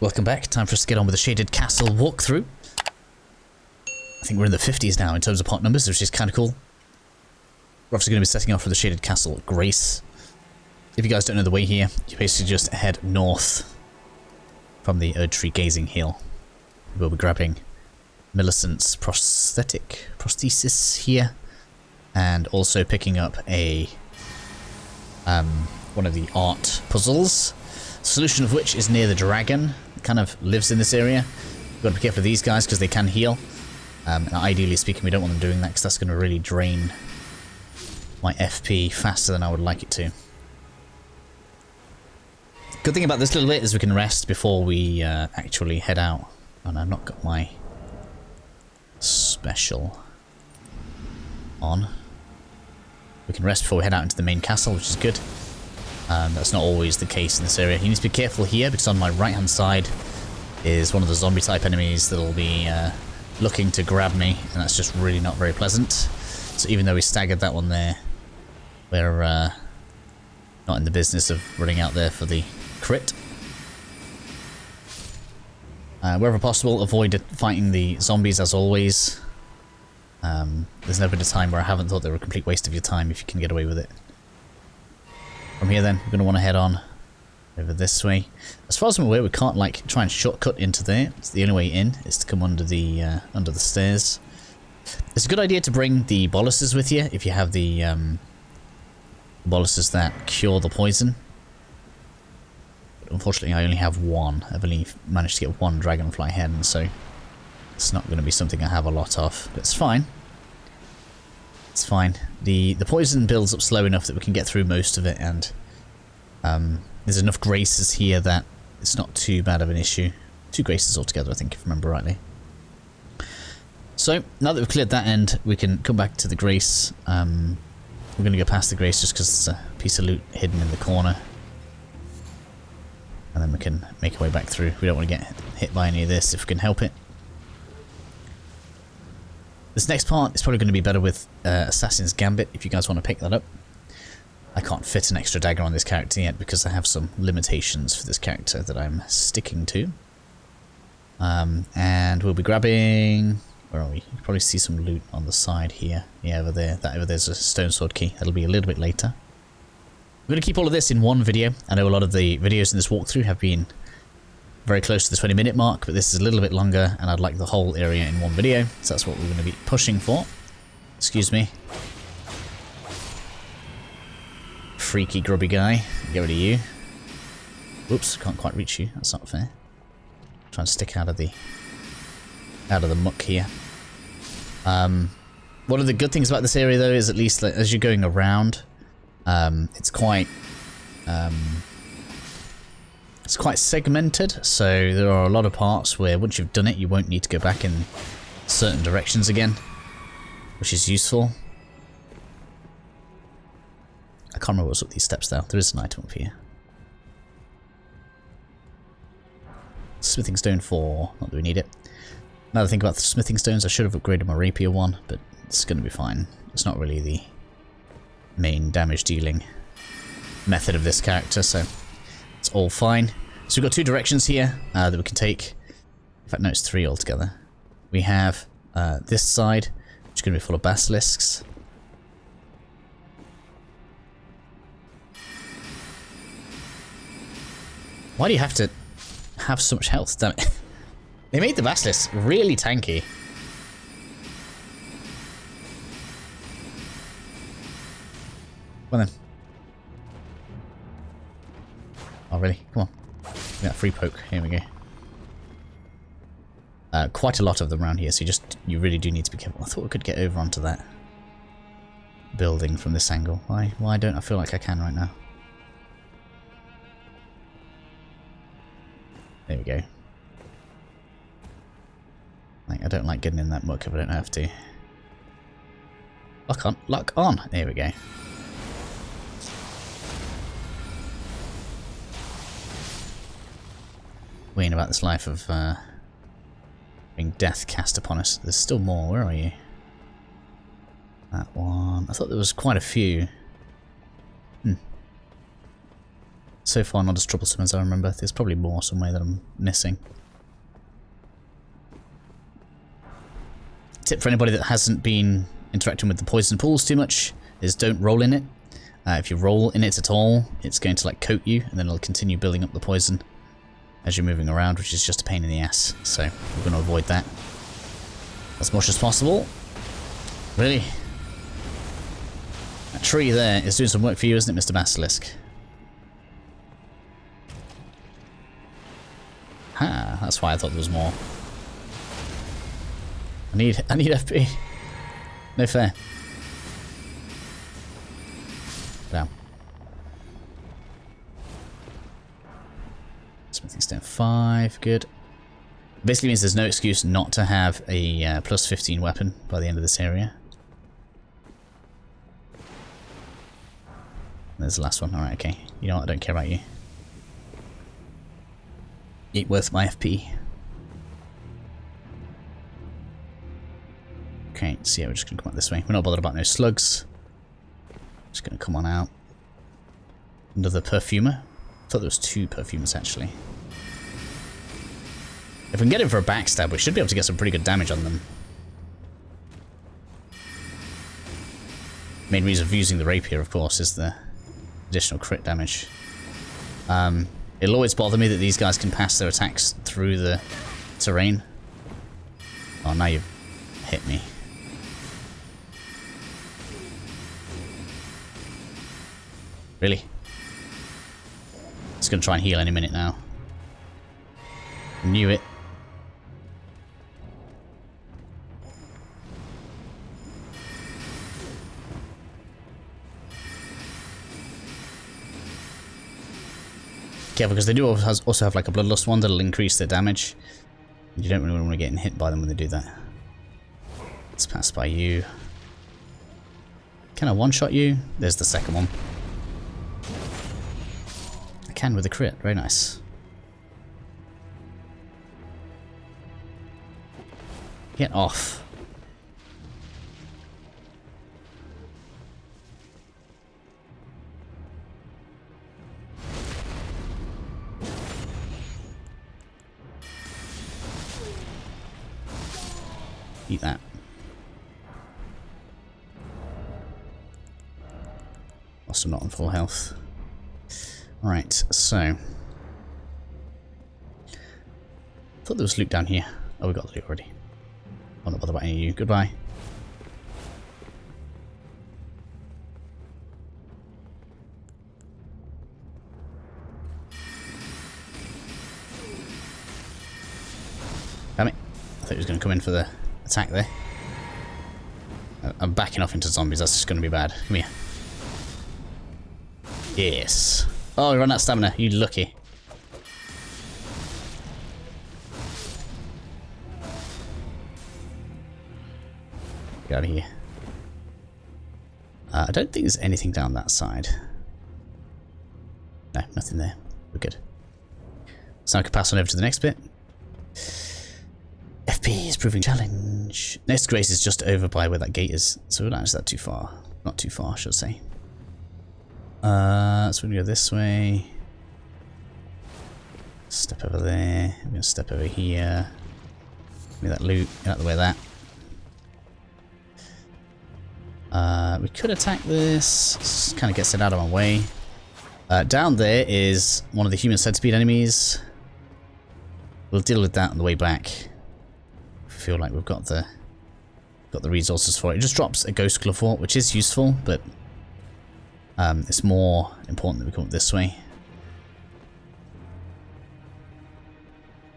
Welcome back. Time for us to get on with the Shaded Castle walkthrough. I think we're in the 50s now in terms of part numbers, which is kind of cool. We're obviously going to be setting off for the Shaded Castle Grace. If you guys don't know the way here, you basically just head north from the Erdtree Gazing Hill. We'll be grabbing Millicent's prosthesis here, and also picking up a one of the art puzzles, solution of which is near the dragon. It kind of lives in this area. You've got to be careful of these guys because they can heal. And ideally speaking, we don't want them doing that because that's going to really drain my FP faster than I would like it to. Good thing about this little bit is we can rest before we actually head out. And I've not got my special on. We can rest before we head out into the main castle, which is good. That's not always the case in this area. You need to be careful here because on my right hand side is one of the zombie type enemies that'll be looking to grab me, and that's just really not very pleasant. So even though we staggered that one there, we're not in the business of running out there for the crit. Wherever possible, avoid fighting the zombies as always. There's never been a time where I haven't thought they were a complete waste of your time if you can get away with it. From here then, we're going to want to head on over this way. As far as I'm aware, we can't like try and shortcut into there. It's the only way in is to come under the stairs. It's a good idea to bring the boluses with you if you have the boluses that cure the poison. But unfortunately, I only have one. I've only managed to get one dragonfly head, and so it's not going to be something I have a lot of. But it's fine. It's fine. The poison builds up slow enough that we can get through most of it, and there's enough graces here that it's not too bad of an issue. 2 graces altogether, I think, if I remember rightly. So, now that we've cleared that end, we can come back to the grace. We're going to go past the grace just because there's a piece of loot hidden in the corner. And then we can make our way back through. We don't want to get hit by any of this if we can help it. This next part is probably going to be better with Assassin's Gambit, if you guys want to pick that up. I can't fit an extra dagger on this character yet because I have some limitations for this character that I'm sticking to. And we'll be grabbing... Where are we? You can probably see some loot on the side here. Yeah, over there. That over there's a stone sword key. That'll be a little bit later. I'm going to keep all of this in one video. I know a lot of the videos in this walkthrough have been very close to the 20-minute mark, but this is a little bit longer, and I'd like the whole area in one video, so that's what we're going to be pushing for. Excuse me. Freaky grubby guy. Get rid of you. Whoops, can't quite reach you. That's not fair. Try and stick out of the muck here. One of the good things about this area though is at least like, as you're going around, it's quite segmented, so there are a lot of parts where once you've done it you won't need to go back in certain directions again, which is useful. I can't remember what's up these steps though. There is an item up here. Smithing stone 4, not that we need it. Another thing about the smithing stones, I should have upgraded my rapier one, but it's going to be fine. It's not really the main damage dealing method of this character, so it's all fine. So we've got 2 directions here that we can take. In fact, no, it's 3 altogether. We have this side, which is going to be full of basilisks. Why do you have to have so much health? Damn it. They made the basilisks really tanky. Come on then. Oh really? Come on. Give me that free poke. Here we go. Quite a lot of them around here, so you really do need to be careful. I thought we could get over onto that building from this angle. Why don't I feel like I can right now? There we go. I don't like getting in that muck if I don't have to. Lock on, lock on. There we go. Weighing about this life of being death cast upon us. There's still more. Where are you? That one. I thought there was quite a few. So far not as troublesome as I remember. There's probably more somewhere that I'm missing. Tip for anybody that hasn't been interacting with the poison pools too much is don't roll in it. If you roll in it at all, it's going to like coat you, and then it'll continue building up the poison as you're moving around, which is just a pain in the ass. So we're going to avoid that as much as possible. Really? That tree there is doing some work for you, isn't it, Mr. Basilisk? Ha, that's why I thought there was more. I need FP. No fair. Down. Smithing stone 5, good. Basically means there's no excuse not to have a plus 15 weapon by the end of this area. There's the last one. Alright, okay. You know what, I don't care about you. Ain't worth my FP. Okay, so yeah, we're just gonna come out this way. We're not bothered about no slugs. Just gonna come on out. Another perfumer. I thought there was 2 perfumers actually. If we can get him for a backstab, we should be able to get some pretty good damage on them. Main reason of using the rapier, of course, is the additional crit damage. It'll always bother me that these guys can pass their attacks through the terrain. Oh, now you've hit me. Really? It's going to try and heal any minute now. Knew it. Careful, because they do also have like a Bloodlust one that'll increase their damage. You don't really want to get hit by them when they do that. Let's pass by you. Can I one-shot you? There's the second one. I can with a crit. Very nice. Get off. Eat that. Also not on full health. Right, so. I thought there was loot down here. Oh, we got the loot already. I'm not bothered about any of you. Goodbye. Damn it. I thought he was going to come in for the attack there. I'm backing off into zombies. That's just going to be bad. Come here. Yes. Oh, we run out of stamina. You lucky. Get out of here. I don't think there's anything down that side. No, nothing there. We're good. So now I can pass on over to the next bit. FP is proving challenge. Next grace is just over by where that gate is, so we're not actually that too far. Not too far, I should say. So we're gonna go this way. Step over there. I'm gonna step over here. Give me that loot. Get out of the way of that. We could attack this. Just kind of gets it out of my way. Down there is one of the human centipede enemies. We'll deal with that on the way back. I feel like we've got the resources for it. It just drops a ghost clawfort, which is useful, but it's more important that we come up this way.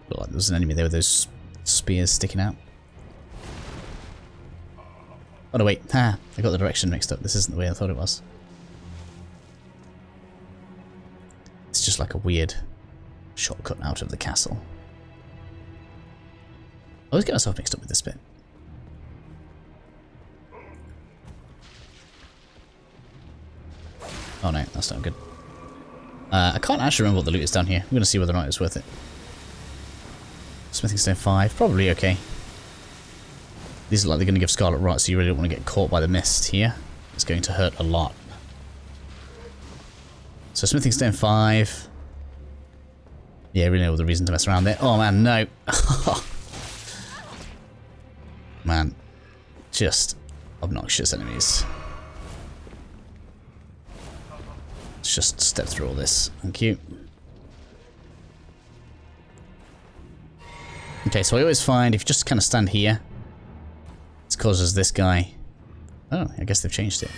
Looked like there was an enemy there with those spears sticking out. Oh no, wait. Ha! I got the direction mixed up. This isn't the way I thought it was. It's just like a weird shortcut out of the castle. I always get myself mixed up with this bit. Oh no, that's not good. I can't actually remember what the loot is down here. I'm going to see whether or not it's worth it. Smithing stone 5, probably okay. These are like they're going to give Scarlet Rot, so you really don't want to get caught by the mist here. It's going to hurt a lot. So smithing stone 5. Yeah, really no other reason to mess around there. Oh man, no. Man, just obnoxious enemies. Let's just step through all this. Thank you. Okay, so I always find if you just kind of stand here, it causes this guy. Oh, I guess they've changed it.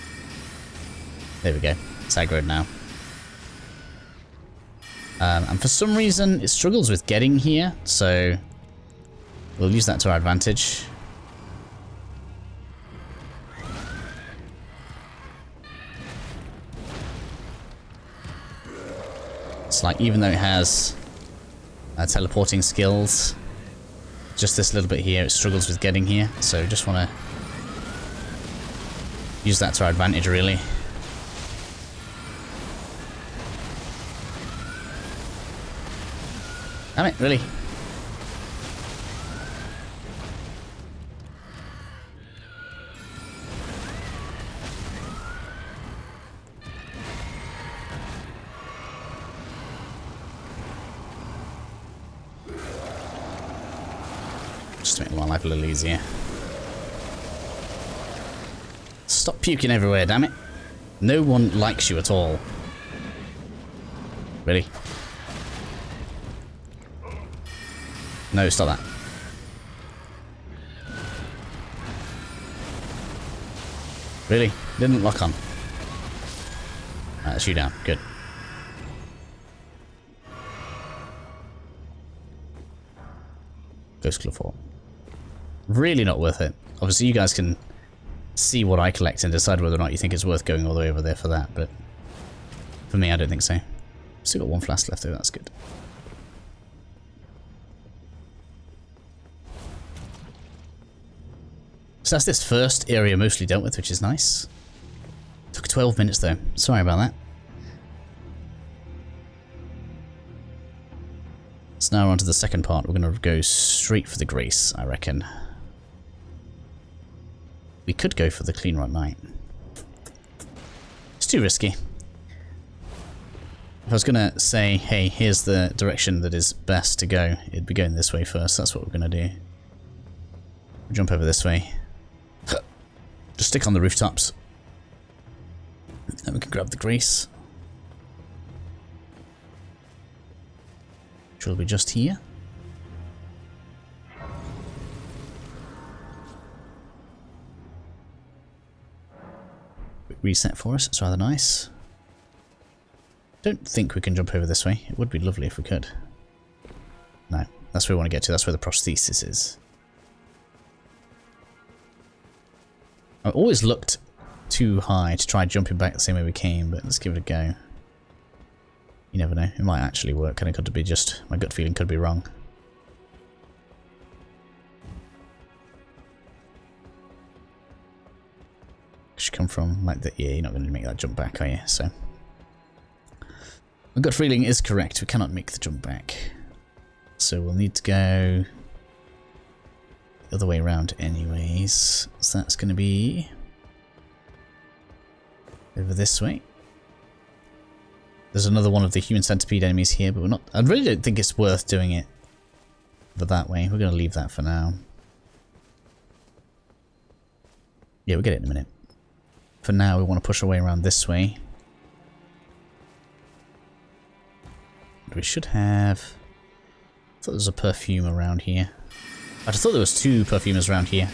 There we go. It's aggroed now. And for some reason, it struggles with getting here, so we'll use that to our advantage. It's like, even though it has teleporting skills, just this little bit here, it struggles with getting here, so just want to use that to our advantage, really. Damn it, really? Just to make my life a little easier. Stop puking everywhere, damn it. No one likes you at all. Really? No, stop that. Really? Didn't lock on. That's you down. Good. Ghost Claw 4. Really not worth it. Obviously, you guys can see what I collect and decide whether or not you think it's worth going all the way over there for that, but for me, I don't think so. Still got one flask left though, that's good. So that's this first area mostly dealt with, which is nice. Took 12 minutes though. Sorry about that. So now we're on to the second part. We're going to go straight for the Grace, I reckon. We could go for the Clean Rot Knight. It's too risky. If I was going to say, hey, here's the direction that is best to go, it'd be going this way first. That's what we're going to do. Jump over this way. Just stick on the rooftops. Then we can grab the Grace. Which will be just here. Quick reset for us, it's rather nice. Don't think we can jump over this way. It would be lovely if we could. No, that's where we want to get to. That's where the prosthesis is. I always looked too high to try jumping back the same way we came, but let's give it a go. You never know. It might actually work, and it could be just my gut feeling could be wrong. Should come from like that. Yeah, you're not going to make that jump back, are you? So my gut feeling is correct. We cannot make the jump back, so we'll need to go the other way around, anyways. So that's going to be over this way. There's another one of the human centipede enemies here, but we're not. I really don't think it's worth doing it that way. We're going to leave that for now. Yeah, we'll get it in a minute. For now, we want to push our way around this way. We should have. I thought there was a perfume around here. I thought there was 2 perfumers around here.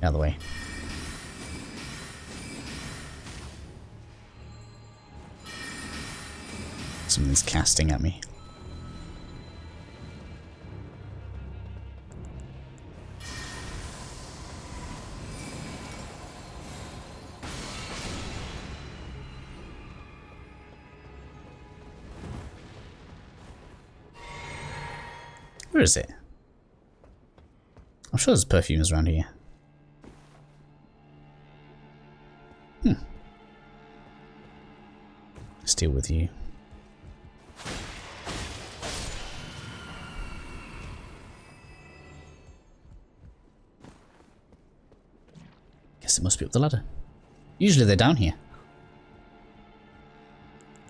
Out of the way. Something's casting at me. Where is it? I'm sure there's perfumes around here. Let's deal with you. guess it must be up the ladder. Usually they're down here.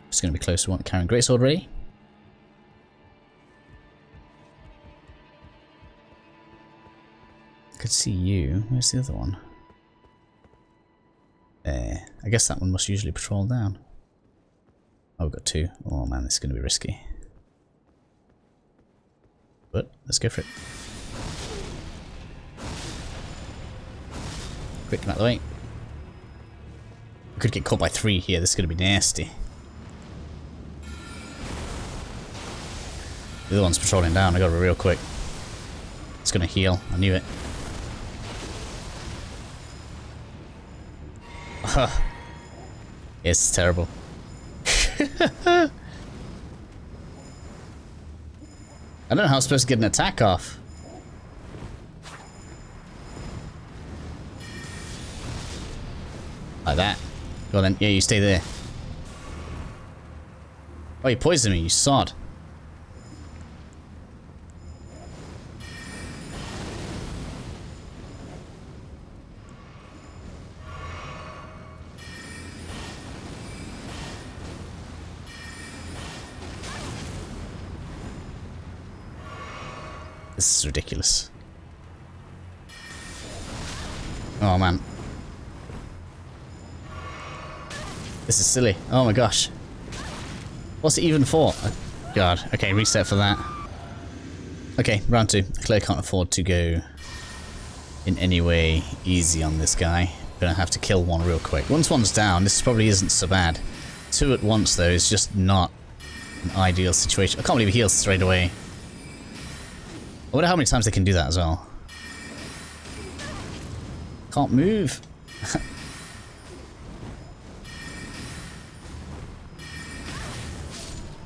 Just going to be close to one carrying greatsword ready. I could see you. Where's the other one? There. I guess that one must usually patrol down. Oh, we've got two. Oh man, this is going to be risky. But let's go for it. Quick, get out of the way. We could get caught by 3 here. This is going to be nasty. The other one's patrolling down. I got it real quick. It's going to heal. I knew it. It's terrible. I don't know how I'm supposed to get an attack off. Like that. Well then, yeah, you stay there. Oh, you poisoned me, you sod. This is ridiculous. Oh man. This is silly. Oh my gosh. What's it even for? Oh, God. Okay, reset for that. Okay, round 2. I clearly can't afford to go in any way easy on this guy. Gonna have to kill one real quick. Once one's down, this probably isn't so bad. 2 at once though is just not an ideal situation. I can't believe he heals straight away. I wonder how many times they can do that as well. Can't move.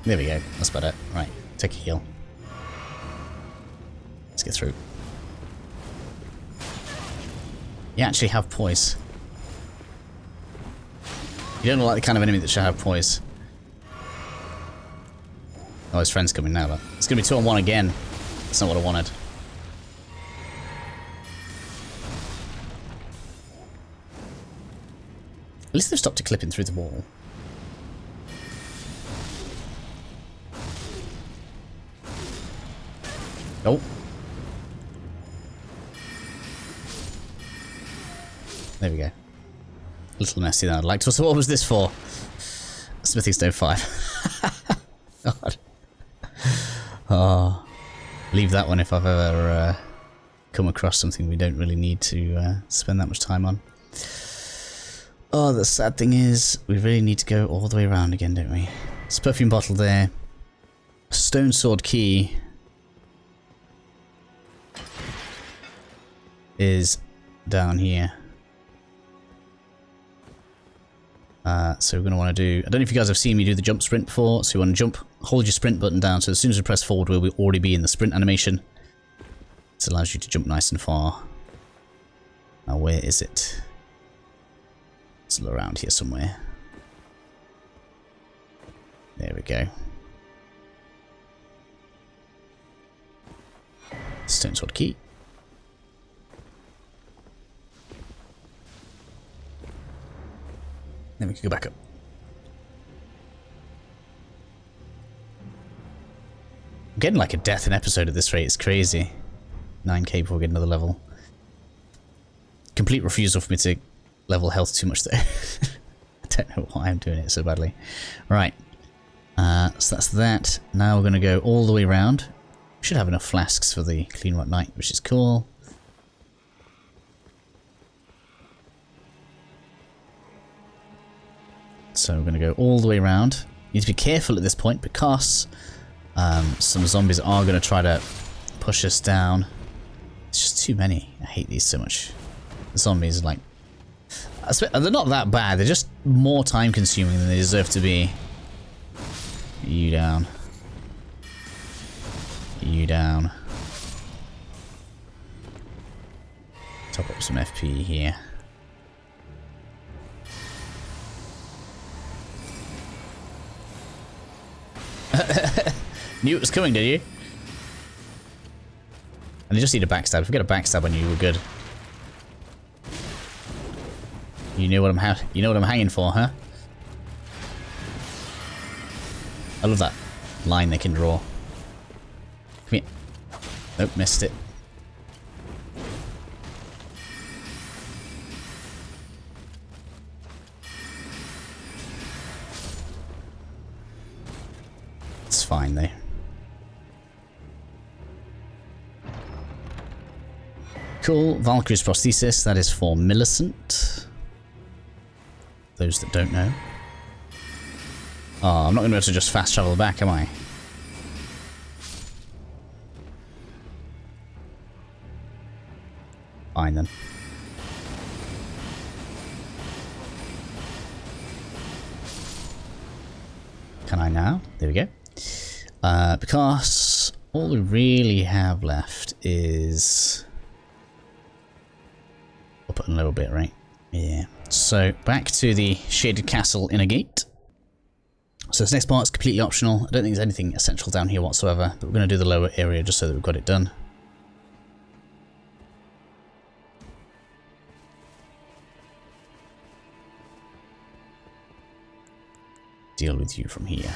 There we go. That's better. Right. Take a heal. Let's get through. You actually have poise. You don't look like the kind of enemy that should have poise. Oh, his friend's coming now, but it's going to be 2 on 1 again. That's not what I wanted. At least they've stopped it clipping through the wall. Oh. There we go. A little messy than I'd like to. So what was this for? Smithing Stone 5. God. Oh. Leave that one if I've ever come across something we don't really need to spend that much time on. Oh, the sad thing is, we really need to go all the way around again, don't we? It's a perfume bottle there. Stone sword key is down here. So we're going to want to do... I don't know if you guys have seen me do the jump sprint before. So you want to jump, hold your sprint button down. So as soon as we press forward, we'll already be in the sprint animation. This allows you to jump nice and far. Now where is it? It's around here somewhere. There we go. Stone sword key. Then we can go back up. I'm getting like a death an episode at this rate. It's crazy. 9k before we get another level. Complete refusal for me to level health too much there. I don't know why I'm doing it so badly. Right. So that's that. Now we're going to go all the way around. We should have enough flasks for the Clean Rot Night, which is cool. So we're going to go all the way around. You need to be careful at this point because some zombies are going to try to push us down. It's just too many. I hate these so much. The zombies, like... they're not that bad. They're just more time consuming than they deserve to be. You down. You down. Top up some FP here. Knew it was coming, did you? And you just need a backstab. If we get a backstab on you, we're good. You know what I'm hanging for, huh? I love that line they can draw. Come here. Nope, missed it. It's fine though. Cool. Valkyrie's prosthesis, that is for Millicent. Those that don't know. Oh, I'm not going to be able to just fast travel back, am I? Fine then. Can I now? There we go. Because all we really have left is up a little bit, right? Yeah. So back to the shaded castle inner gate. So this next part is completely optional. I don't think there's anything essential down here whatsoever, but we're going to do the lower area just so that we've got it done. Deal with you from here.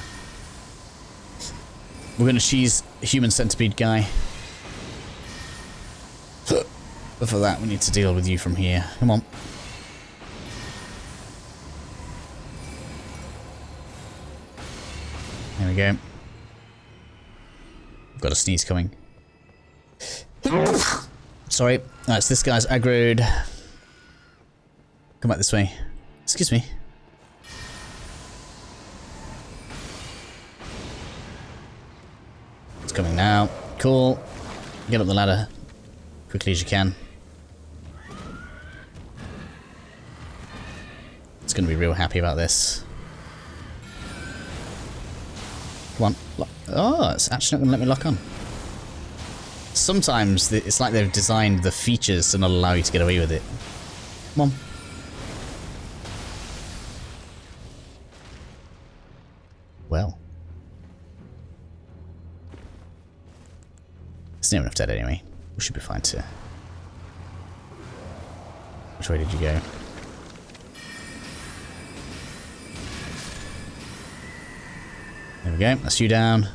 We're going to cheese a human centipede guy. But for that we need to deal with you from here. Come on. There we go. I've got a sneeze coming. Sorry. That's this guy's aggroed. Come back this way. Excuse me. It's coming now. Cool. Get up the ladder quickly as you can. It's going to be real happy about this. Come on. Oh, it's actually not going to let me lock on. Sometimes it's like they've designed the features to not allow you to get away with it. Come on. Well. It's near enough dead anyway. We should be fine to... Which way did you go? There we go, that's you down.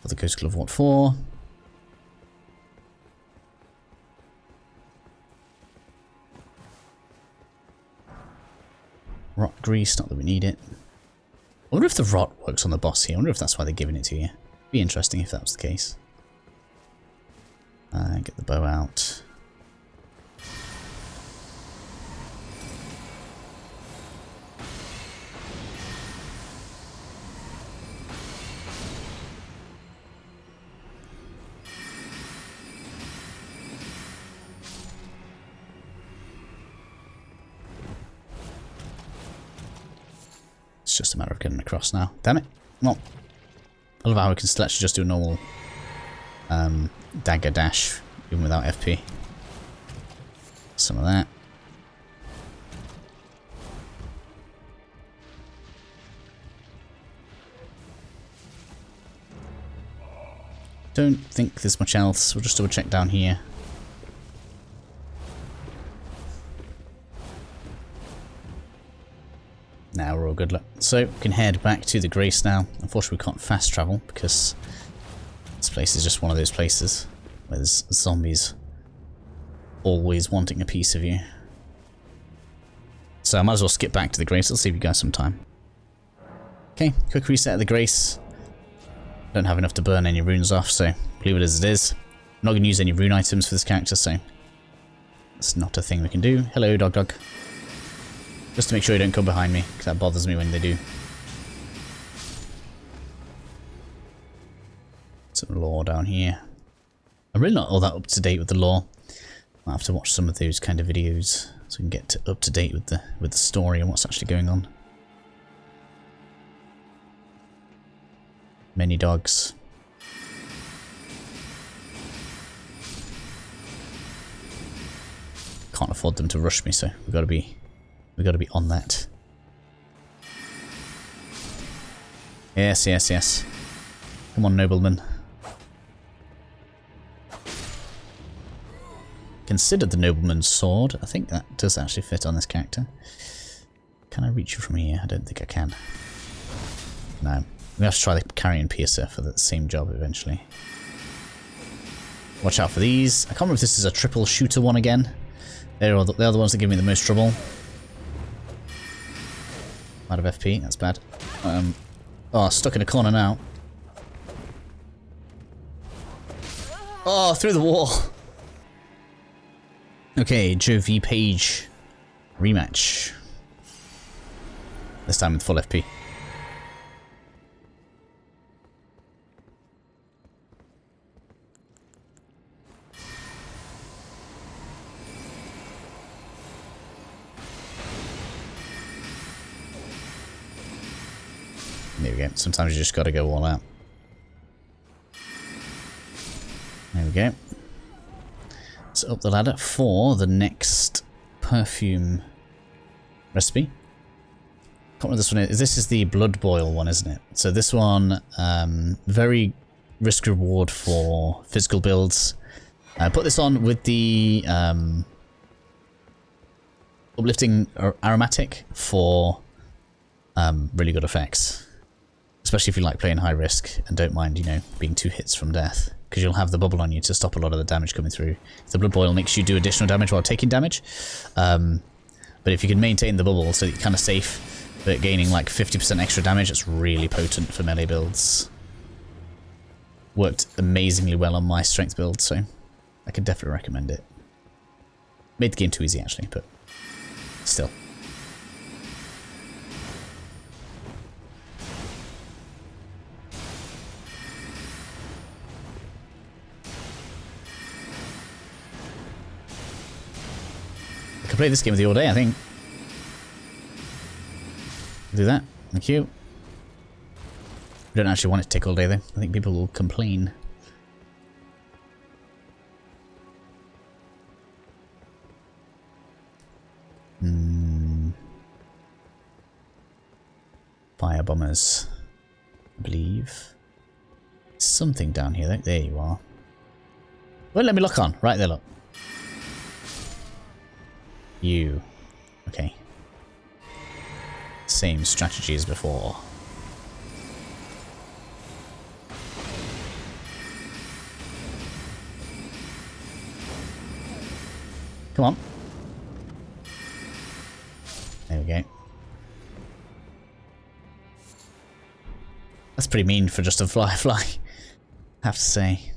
For the Ghost Glove, what for? Rot grease, not that we need it. I wonder if the rot works on the boss here. I wonder if that's why they're giving it to you. Be interesting if that was the case. Get the bow out. It's just a matter of getting across now. Damn it. Well, I love how we can still actually just do a normal dagger dash even without FP. Some of that. Don't think there's much else. We'll just double check down here. Now we're all good. Look. So we can head back to the Grace now. Unfortunately we can't fast travel because this place is just one of those places where there's zombies always wanting a piece of you. So I might as well skip back to the Grace. I'll save you guys some time. Okay, quick reset of the Grace. Don't have enough to burn any runes off, so leave it as it is. I'm not going to use any rune items for this character, so that's not a thing we can do. Hello, dog. Just to make sure you don't come behind me, because that bothers me when they do. Some lore down here. I'm really not all that up to date with the lore. I'll have to watch some of those kind of videos so we can get up to date with the story and what's actually going on. Many dogs. Can't afford them to rush me, so we got to be on that. Yes. Come on, nobleman. considered the nobleman's sword. I think that does actually fit on this character. Can I reach you from here? I don't think I can. No. We have to try the carrion piercer for the same job eventually. Watch out for these. I can't remember if this is a triple shooter one again. They're the ones that give me the most trouble. Out of FP, that's bad. Oh, stuck in a corner now. Oh, through the wall. Okay, Joe v Page rematch. This time with full FP. There we go. Sometimes you just gotta go all out. There we go. Let's up the ladder for the next perfume recipe. Can't remember this one is. This is the blood boil one, isn't it? So this one, very risk reward for physical builds. I put this on with the uplifting aromatic for really good effects. Especially if you like playing high risk and don't mind, you know, being 2 hits from death. Because you'll have the bubble on you to stop a lot of the damage coming through. The blood boil makes you do additional damage while taking damage. But if you can maintain the bubble so that you're kind of safe, but gaining like 50% extra damage, it's really potent for melee builds. Worked amazingly well on my strength build, so I could definitely recommend it. Made the game too easy actually, but still. I could play this game with you all day, I think. Do that. Thank you. We don't actually want it to take all day, though. I think people will complain. Fire bombers. I believe. Something down here, though. There you are. Won't let me lock on. Right there, look. You. Okay. Same strategy as before. Come on. There we go. That's pretty mean for just a fly, I have to say.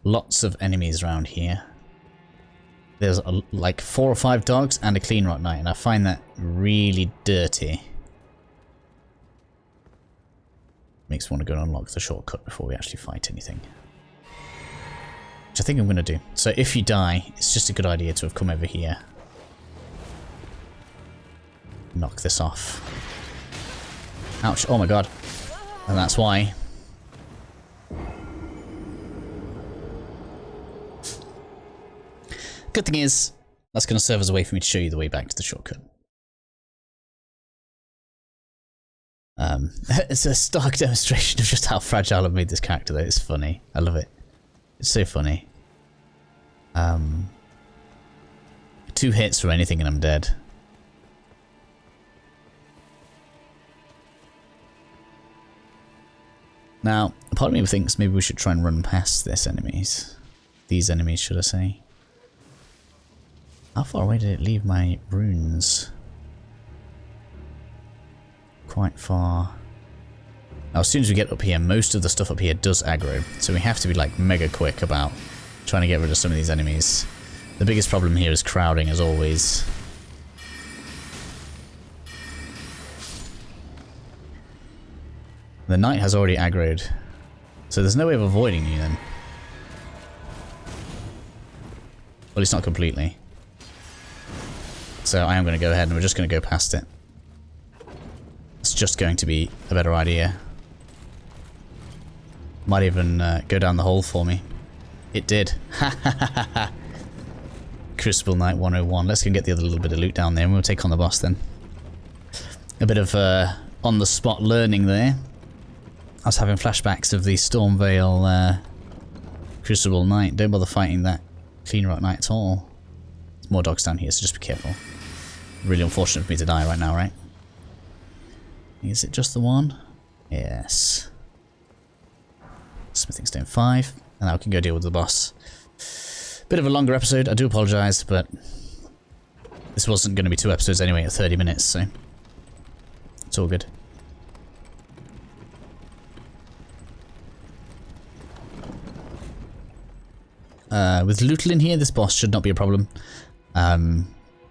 Lots of enemies around here. There's like 4 or 5 dogs and a clean rot knight, and I find that really dirty. Makes me want to go and unlock the shortcut before we actually fight anything. Which I think I'm going to do. So if you die, it's just a good idea to have come over here. Knock this off. Ouch, oh my god. And that's why. Good thing is, that's going to serve as a way for me to show you the way back to the shortcut. It's a stark demonstration of just how fragile I've made this character, though. It's funny. I love it. It's so funny. 2 hits from anything and I'm dead. Now, a part of me thinks maybe we should try and run past these enemies, should I say. How far away did it leave my runes? Quite far. Now, as soon as we get up here, most of the stuff up here does aggro, so we have to be like mega quick about trying to get rid of some of these enemies. The biggest problem here is crowding, as always. The knight has already aggroed, so there's no way of avoiding you then. Well, at least not completely. So I am going to go ahead and we're just going to go past it. It's just going to be a better idea. Might even go down the hole for me. It did. Ha ha ha ha. Crucible Knight 101. Let's go and get the other little bit of loot down there and we'll take on the boss then. A bit of on-the-spot learning there. I was having flashbacks of the Stormvale Crucible Knight. Don't bother fighting that Clean Rock Knight at all. There's more dogs down here, so just be careful. Really unfortunate for me to die right now, right? Is it just the one? Yes. Smithing Stone 5. And now we can go deal with the boss. Bit of a longer episode, I do apologise, but this wasn't going to be 2 episodes anyway at 30 minutes, so it's all good. With Lootle in here, this boss should not be a problem.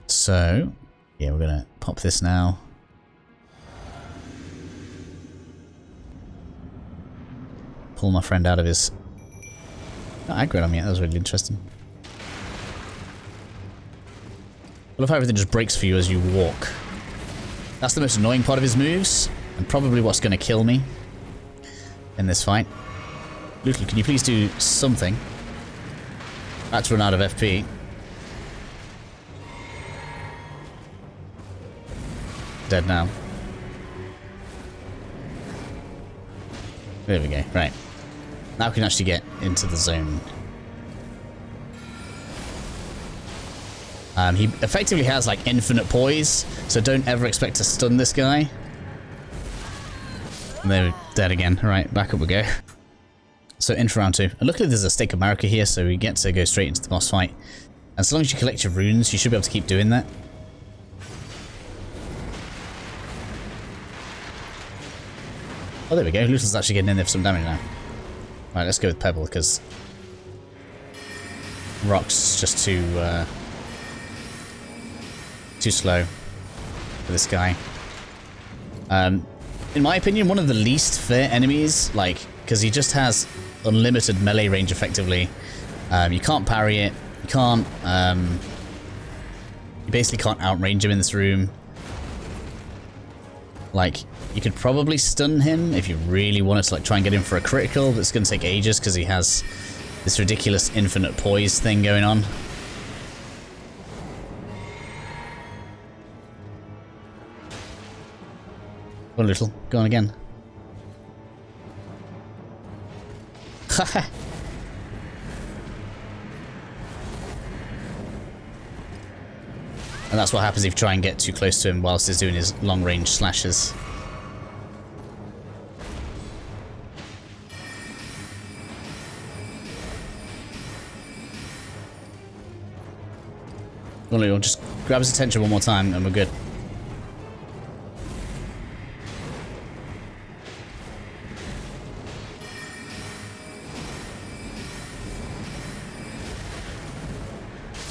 So, yeah, we're going to pop this now. Pull my friend out of his... Not aggro on me, that was really interesting. I love how everything just breaks for you as you walk. That's the most annoying part of his moves, and probably what's going to kill me in this fight. Lootle, can you please do something? That's run out of FP. Dead now. There we go, right. Now we can actually get into the zone. He effectively has like infinite poise, so don't ever expect to stun this guy. And they're dead again. Right, back up we go. So in for round 2. And luckily there's a Stake of Marika here, so we get to go straight into the boss fight. And so long as you collect your runes, you should be able to keep doing that. Oh, there we go. Lootle's actually getting in there for some damage now. Right, let's go with Pebble, because Rock's just too slow for this guy. In my opinion, one of the least fair enemies, like, because he just has unlimited melee range effectively. You can't parry it. You can't, you basically can't outrange him in this room. Like, you could probably stun him if you really wanted to like try and get him for a critical, but it's going to take ages because he has this ridiculous infinite poise thing going on. Go on, Lootle. Go on again. Haha. And that's what happens if you try and get too close to him whilst he's doing his long-range slashes. We'll just grab his attention one more time and we're good.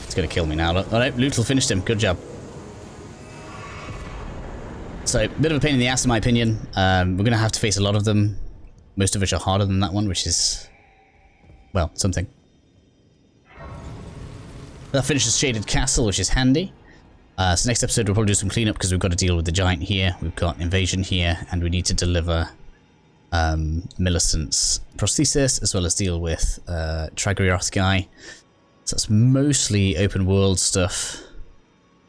It's gonna kill me now. Oh no, Lootle finished him. Good job. So, bit of a pain in the ass in my opinion. We're gonna have to face a lot of them. Most of which are harder than that one, which is, well, something. That finishes Shaded Castle, which is handy. So next episode we'll probably do some cleanup because we've got to deal with the giant here. We've got invasion here, and we need to deliver Millicent's prosthesis, as well as deal with Tragrioth guy. So that's mostly open world stuff.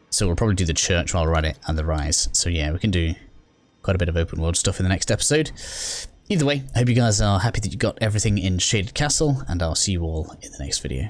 So we'll probably do the church while we're at it, and the rise. So yeah, we can do quite a bit of open world stuff in the next episode. Either way, I hope you guys are happy that you got everything in Shaded Castle, and I'll see you all in the next video.